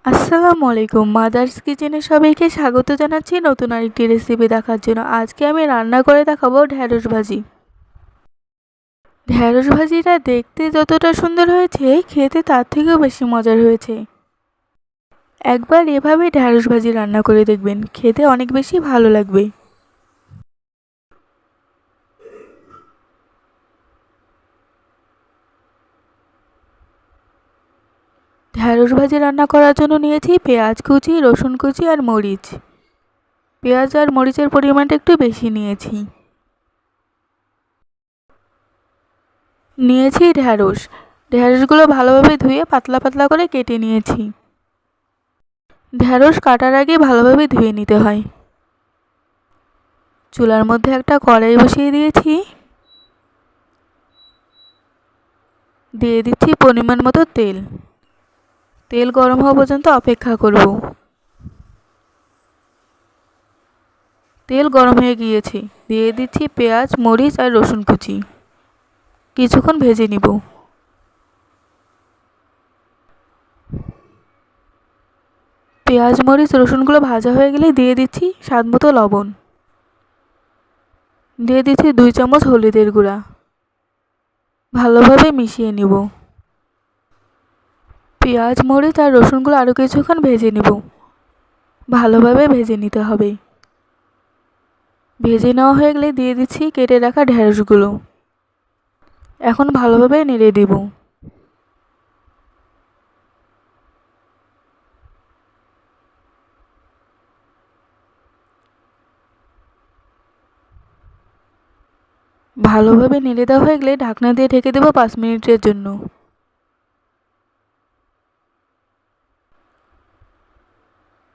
আসসালামু আলাইকুম। মাদার্স কিচেনে সবাইকে স্বাগত জানাচ্ছি নতুন আরেকটি রেসিপি দেখার জন্য। আজকে আমি রান্না করে দেখাবো ঢ্যাঁড়স ভাজি। ঢ্যাঁড়স ভাজিটা দেখতে যতটা সুন্দর হয়েছে, খেতে তার থেকেও বেশি মজার হয়েছে। একবার এভাবে ঢ্যাঁড়স ভাজি রান্না করে দেখবেন, খেতে অনেক বেশি ভালো লাগবে। ঢ্যাঁড়স ভাজি রান্না করার জন্য নিয়েছি পেঁয়াজ কুচি, রসুন কুচি আর মরিচ। পেঁয়াজ আর মরিচের পরিমাণটা একটু বেশি নিয়েছি। নিয়েছি ঢ্যাঁড়স। ঢ্যাঁড়সগুলো ভালোভাবে ধুয়ে পাতলা পাতলা করে কেটে নিয়েছি। ঢ্যাঁড়স কাটার আগে ভালোভাবে ধুয়ে নিতে হয়। চুলার মধ্যে একটা কড়াই বসিয়ে দিয়েছি। দিয়ে দিচ্ছি পরিমাণ মতো তেল। তেল গরম হওয়া পর্যন্ত অপেক্ষা করব। তেল গরম হয়ে গিয়েছে। দিয়ে দিচ্ছি পেঁয়াজ, মরিচ আর রসুন কুচি। কিছুক্ষণ ভেজে নিব। পেঁয়াজ, মরিচ, রসুনগুলো ভাজা হয়ে গেলে দিয়ে দিচ্ছি স্বাদমতো লবণ। দিয়ে দিচ্ছি 2 চামচ হলুদের গুঁড়া। ভালোভাবে মিশিয়ে নিব। পেঁয়াজ, মরিচ আর রসুনগুলো আরও কিছুক্ষণ ভেজে নিব। ভালোভাবে ভেজে নিতে হবে। ভেজে নেওয়া হয়ে গেলে দিয়ে দিচ্ছি কেটে রাখা ঢ্যাঁড়সগুলো। এখন ভালোভাবে নেড়ে দিব। ভালোভাবে নেড়ে দেওয়া হয়ে গেলে ঢাকনা দিয়ে ঢেকে দেব 5 মিনিটের জন্য।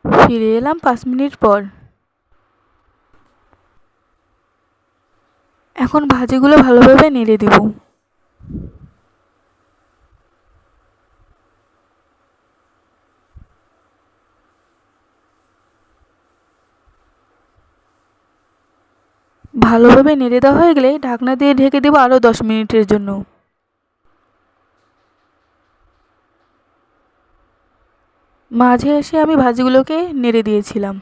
ফিরে এলাম 5 মিনিট পর। এখন ভাজিগুলো ভালোভাবে নেড়ে দেব। ভালোভাবে নেড়ে দেওয়া হয়ে গেলে ঢাকনা দিয়ে ঢেকে দেব আরও 10 মিনিটের জন্য। মাঝে এসে আমি ভাজিগুলোকে নেড়ে দিয়েছিলাম।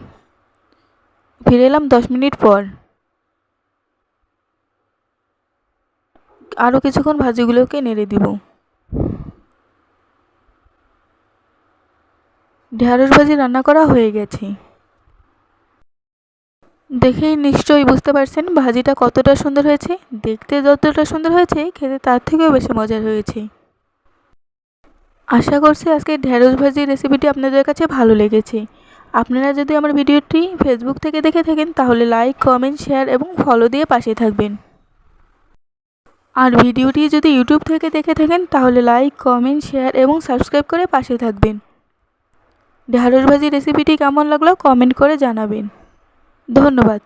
ফিরে এলাম 10 মিনিট পর। আরও কিছুক্ষণ ভাজিগুলোকে নেড়ে দিব। ঢ্যাঁড়স ভাজি রান্না করা হয়ে গেছে। দেখেই নিশ্চয়ই বুঝতে পারছেন ভাজিটা কতটা সুন্দর হয়েছে। দেখতে যতটা সুন্দর হয়েছে, খেতে তার থেকেও বেশি মজার হয়েছে। আশা করছি আজকের ঢ্যাঁড়স ভাজির রেসিপিটি আপনাদের কাছে ভালো লেগেছে। আপনারা যদি আমার ভিডিওটি ফেসবুক থেকে দেখে থাকেন তাহলে লাইক, কমেন্ট, শেয়ার এবং ফলো দিয়ে পাশে থাকবেন। আর ভিডিওটি যদি ইউটিউব থেকে দেখে থাকেন তাহলে লাইক, কমেন্ট, শেয়ার এবং সাবস্ক্রাইব করে পাশে থাকবেন। ঢ্যাঁড়স ভাজি রেসিপিটি কেমন লাগলো কমেন্ট করে জানাবেন। ধন্যবাদ।